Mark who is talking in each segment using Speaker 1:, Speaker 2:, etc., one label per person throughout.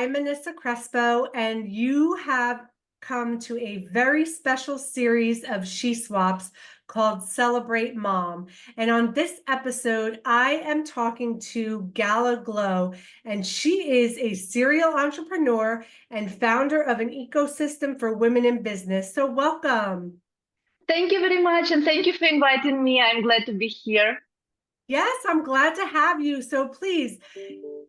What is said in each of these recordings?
Speaker 1: I'm Anissa Crespo, and you have come to a very special series of She Swaps called Celebrate Mom. And on this episode, I am talking to Gala Glow, and she is a serial entrepreneur and founder of an ecosystem for women in business. So welcome.
Speaker 2: Thank you very much, and thank you for inviting me. I'm glad to be here.
Speaker 1: Yes, I'm glad to have you. So please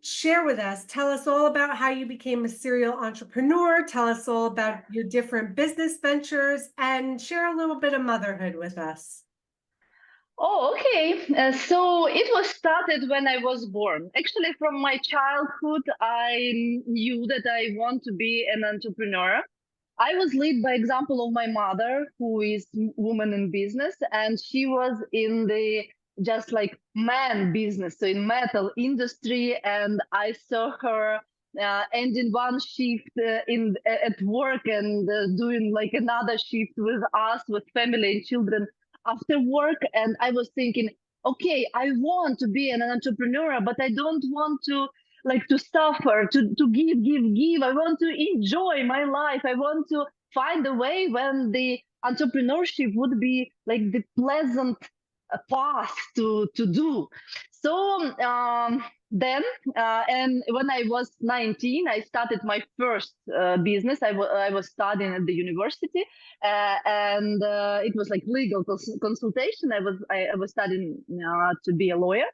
Speaker 1: share with us. Tell us all about how you became a serial entrepreneur. Tell us all about your different business ventures and share a little bit of motherhood with us.
Speaker 2: Oh, okay. So it was started when I was born. Actually, from my childhood, I knew that I want to be an entrepreneur. I was led by example of my mother, who is woman in business, and she was in the just like man business, so in metal industry, and I saw her ending one shift in at work and doing like another shift with us, with family and children after work, and I was thinking, okay, I want to be an entrepreneur, but I don't want to like to suffer, to give. I want to enjoy my life. I want to find a way when the entrepreneurship would be like the pleasant path to do. So then, and when I was 19, I started my first business. I was studying at the university, and it was like legal consultation. I was studying to be a lawyer,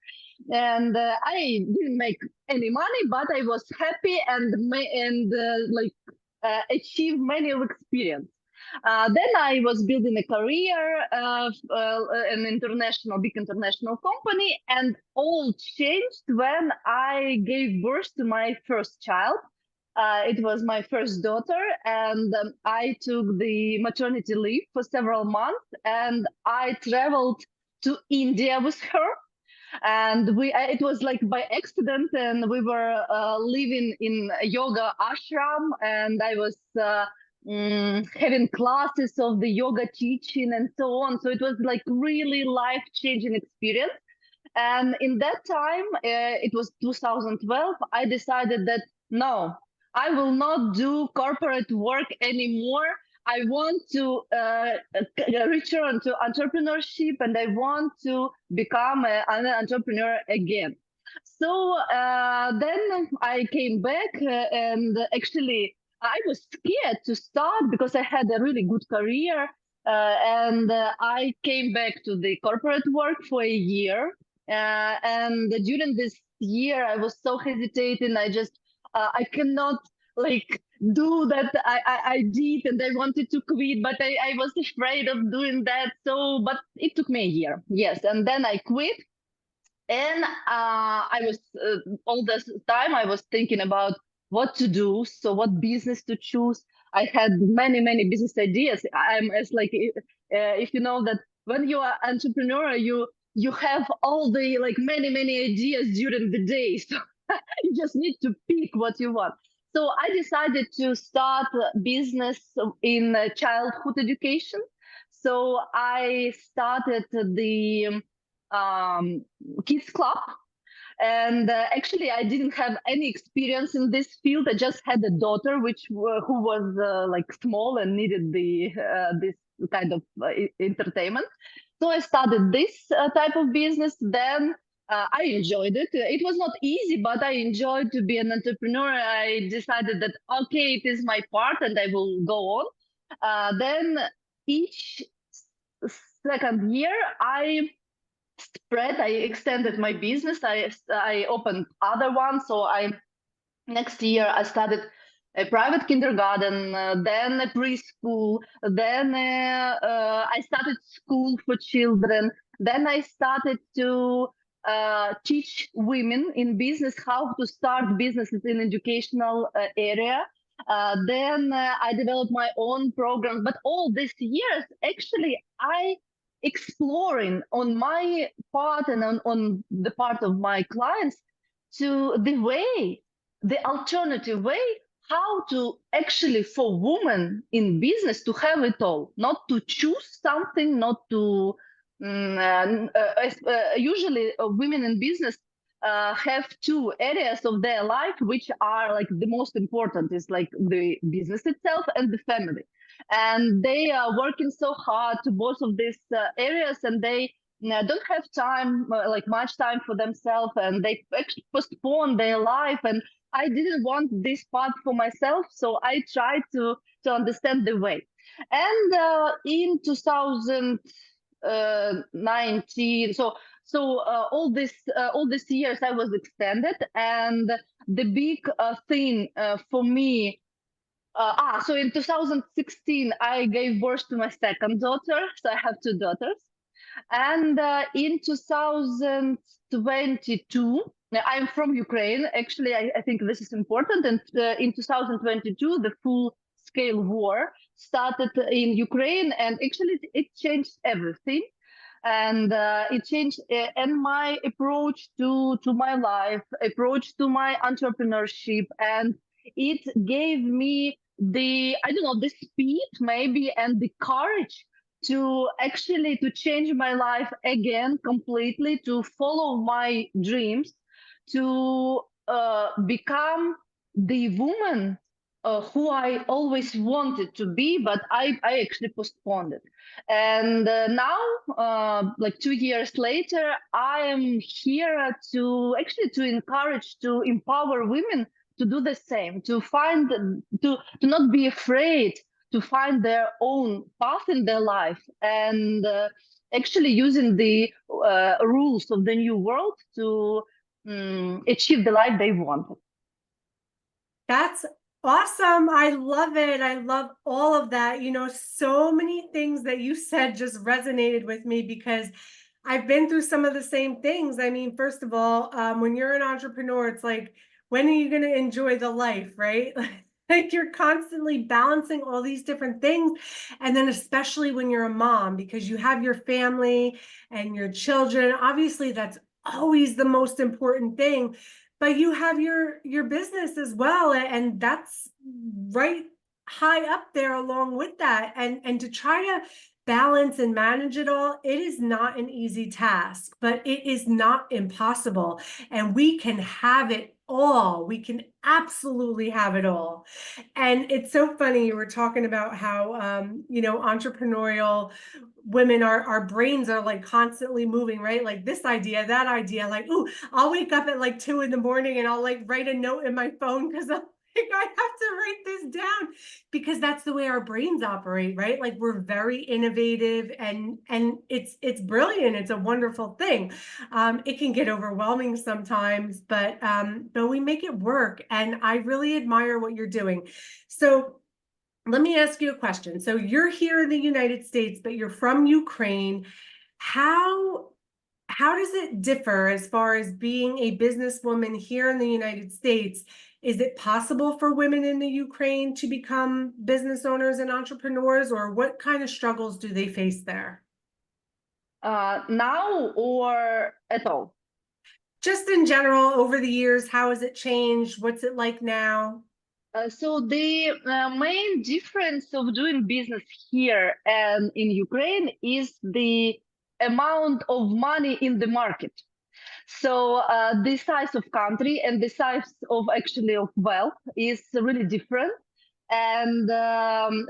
Speaker 2: and I didn't make any money, but I was happy and achieved many of experience. Then I was building a career of an big international company, and all changed when I gave birth to my first child. It was my first daughter, and I took the maternity leave for several months, and I traveled to India with her, and it was like by accident, and we were living in a yoga ashram, and I was having classes of the yoga teaching and so on. So it was like really life-changing experience. And in that time, it was 2012, I decided that no, I will not do corporate work anymore. I want to return to entrepreneurship, and I want to become an entrepreneur again. So then I came back, and actually I was scared to start because I had a really good career. And I came back to the corporate work for a year. And during this year, I was so hesitating. I cannot like do that I did, and I wanted to quit, but I was afraid of doing that. So, but it took me a year, yes. And then I quit, and I was all this time I was thinking about what to do, so what business to choose. I had many business ideas. I'm as like if you know that when you are entrepreneur, you have all the like many ideas during the day, so you just need to pick what you want. So I decided to start a business in childhood education. So I started the kids club, and actually I didn't have any experience in this field. I just had a daughter who was like small and needed the this kind of entertainment. So I started this type of business. Then I enjoyed it. It was not easy, but I enjoyed to be an entrepreneur. I decided that okay, it is my part, and I will go on. Then each second year, I extended my business. I opened other ones. So next year I started a private kindergarten, then a preschool, then I started school for children. Then I started to teach women in business how to start businesses in educational area. Then I developed my own programs. But all these years, actually, I exploring on my part and on the part of my clients to the alternative way, how to actually for women in business to have it all, not to choose something, not to usually women in business have two areas of their life which are like the most important, is like the business itself and the family, and they are working so hard to both of these areas, and they don't have time, like much time for themselves, and they actually postpone their life. And I didn't want this part for myself, so I tried to understand the way. And in 2019, all these years I was extended, and the big thing for me. So in 2016 I gave birth to my second daughter, so I have two daughters. And in 2022, I'm from Ukraine. Actually, I think this is important. And in 2022, the full-scale war started in Ukraine, and actually it changed everything. And it changed and my approach to my life, approach to my entrepreneurship, and it gave me the, I don't know, the speed maybe and the courage to actually to change my life again completely, to follow my dreams, to become the woman who I always wanted to be, but I actually postponed it. And now, like 2 years later, I am here to actually to encourage, to empower women to do the same, to find, to not be afraid, to find their own path in their life, and actually using the rules of the new world to achieve the life they want.
Speaker 1: That's awesome. I love it. I love all of that. You know, so many things that you said just resonated with me because I've been through some of the same things. I mean, first of all, when you're an entrepreneur, it's like, when are you going to enjoy the life, right? Like you're constantly balancing all these different things. And then especially when you're a mom, because you have your family and your children, obviously that's always the most important thing, but you have your business as well, and that's right high up there along with that. And to try to balance and manage it all, it is not an easy task, but it is not impossible. And we can have it all. We can absolutely have it all. And it's so funny, you were talking about how you know, entrepreneurial women, our brains are like constantly moving, right? Like this idea, that idea, like, ooh, I'll wake up at like 2 in the morning and I'll like write a note in my phone because I'm like, I have to write this down, because that's the way our brains operate, right? Like we're very innovative, and it's brilliant. It's a wonderful thing. It can get overwhelming sometimes, but we make it work. And I really admire what you're doing. So let me ask you a question. So you're here in the United States, but you're from Ukraine. How does it differ as far as being a businesswoman here in the United States? Is it possible for women in the Ukraine to become business owners and entrepreneurs, or what kind of struggles do they face there?
Speaker 2: Now or at all?
Speaker 1: Just in general, over the years, how has it changed? What's it like now?
Speaker 2: So the main difference of doing business here and in Ukraine is the amount of money in the market. So the size of country and the size of actually of wealth is really different. And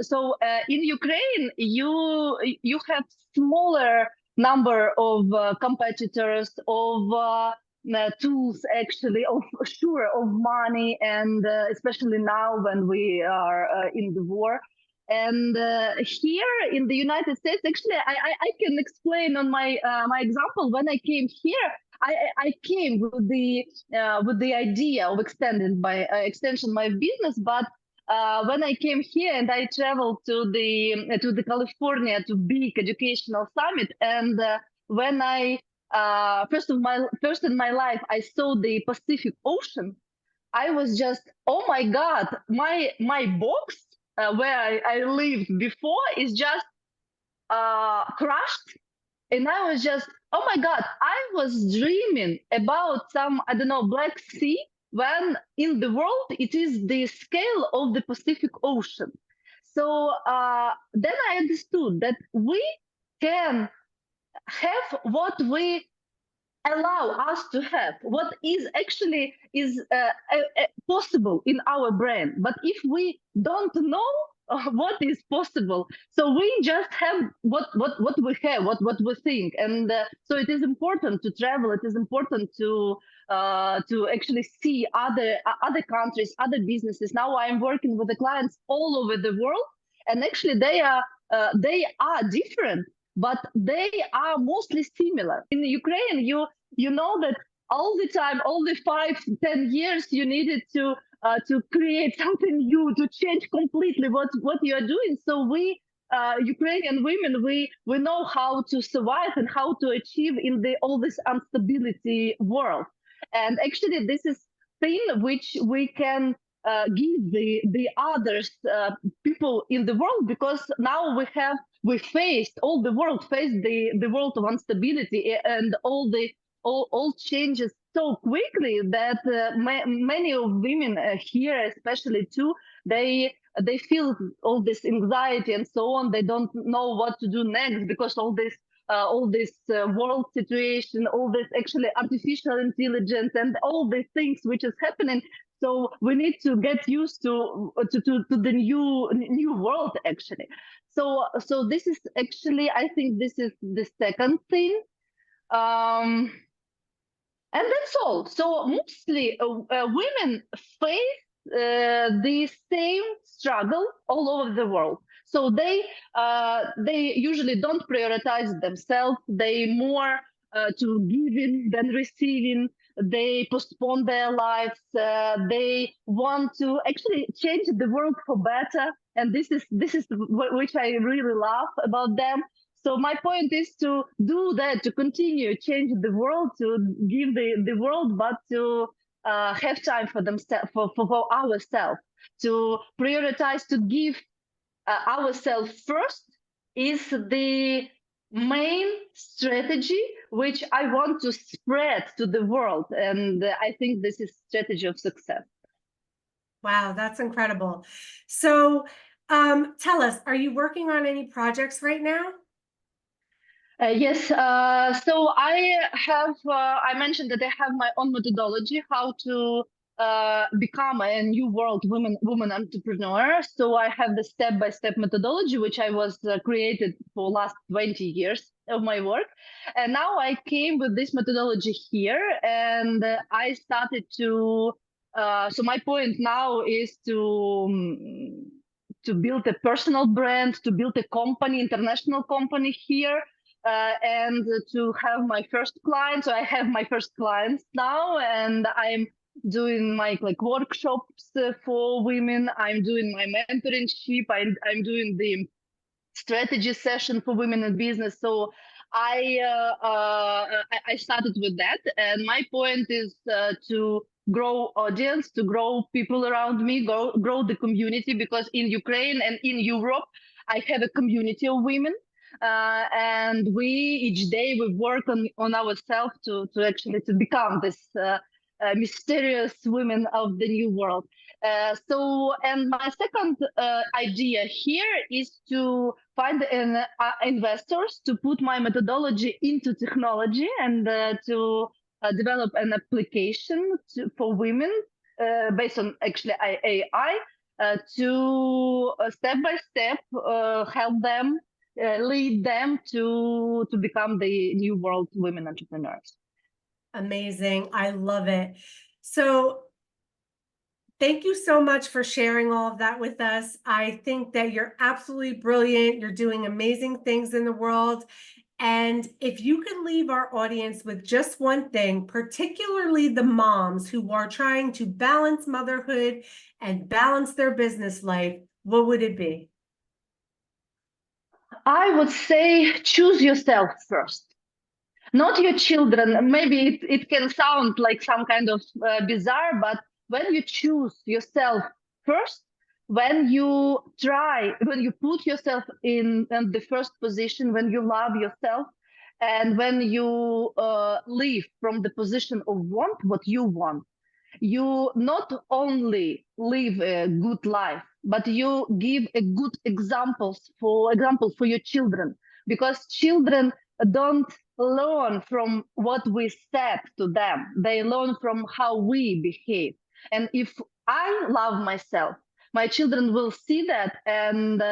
Speaker 2: so in Ukraine, you have smaller number of competitors, of tools, actually, of sure, of money, and especially now when we are in the war. And here in the United States, actually, I can explain on my my example. When I came here, I came with the idea of extension my business, but when I came here and I traveled to the California to big educational summit, and when I first in my life I saw the Pacific Ocean, I was just, oh my God, my box where I lived before is just crushed. And I was just, oh my God, I was dreaming about some, I don't know, Black Sea, when in the world it is the scale of the Pacific Ocean. So then I understood that we can have what we allow us to have what is actually is possible in our brain. But if we don't know what is possible, so we just have what we have, what we think. And so it is important to travel. It is important to actually see other countries, other businesses. Now I'm working with the clients all over the world, and actually they are different, but they are mostly similar. In Ukraine, you know that all the time, all the 5-10 years, you needed to create something new, to change completely what you are doing. So we Ukrainian women, we know how to survive and how to achieve in the all this instability world. And actually, this is thing which we can give the others people in the world, because now we faced, all the world faced the world of instability and all changes so quickly that many of women here, especially too, they feel all this anxiety and so on. They don't know what to do next, because all this world situation, all this actually artificial intelligence and all these things which is happening. So we need to get used to the new world actually. So this is actually, I think this is the second thing. And that's all. So mostly women face the same struggle all over the world. So they usually don't prioritize themselves. They more to giving than receiving. They postpone their lives. They want to actually change the world for better. And this is which I really love about them. So my point is to do that, to continue change the world, to give the world, but to have time for themselves, for ourselves, to prioritize, to give ourselves first is the main strategy which I want to spread to the world. And I think this is strategy of success.
Speaker 1: Wow, that's incredible. So tell us, are you working on any projects right now?
Speaker 2: Yes, so I mentioned that I have my own methodology how to become a new world woman entrepreneur. So I have the step-by-step methodology, which I was created for last 20 years of my work. And now I came with this methodology here, and I started to, so my point now is to build a personal brand, to build a company, international company here, and to have my first clients. So I have my first clients now, and I'm doing my workshops for women. I'm doing my mentorship. I'm doing the strategy session for women in business. So I started with that, and my point is to grow audience, to grow people around me, grow the community, because in Ukraine and in Europe, I have a community of women. And we each day we work on ourselves to actually to become this mysterious women of the new world. And my second idea here is to find investors to put my methodology into technology, and to develop an application for women based on actually AI, to step by step help them, lead them to become the new world women entrepreneurs.
Speaker 1: Amazing. I love it. So thank you so much for sharing all of that with us. I think that you're absolutely brilliant. You're doing amazing things in the world. And if you could leave our audience with just one thing, particularly the moms who are trying to balance motherhood and balance their business life, what would it be?
Speaker 2: I would say choose yourself first, not your children. Maybe it can sound like some kind of bizarre, but when you choose yourself first, when you put yourself in the first position, when you love yourself, and when you live from the position of want what you want, you not only live a good life, but you give a good example for your children, because children don't learn from what we said to them. They learn from how we behave. And if I love myself, my children will see that, and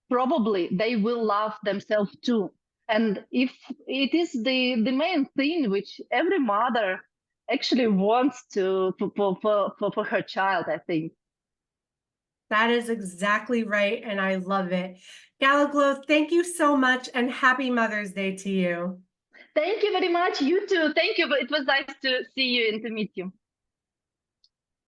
Speaker 2: probably they will love themselves too. And if it is the main thing which every mother actually wants to for her child, I think.
Speaker 1: That is exactly right, and I love it. Gala Glow, thank you so much, and happy Mother's Day to you.
Speaker 2: Thank you very much. You too. Thank you. It was nice to see you and to meet you.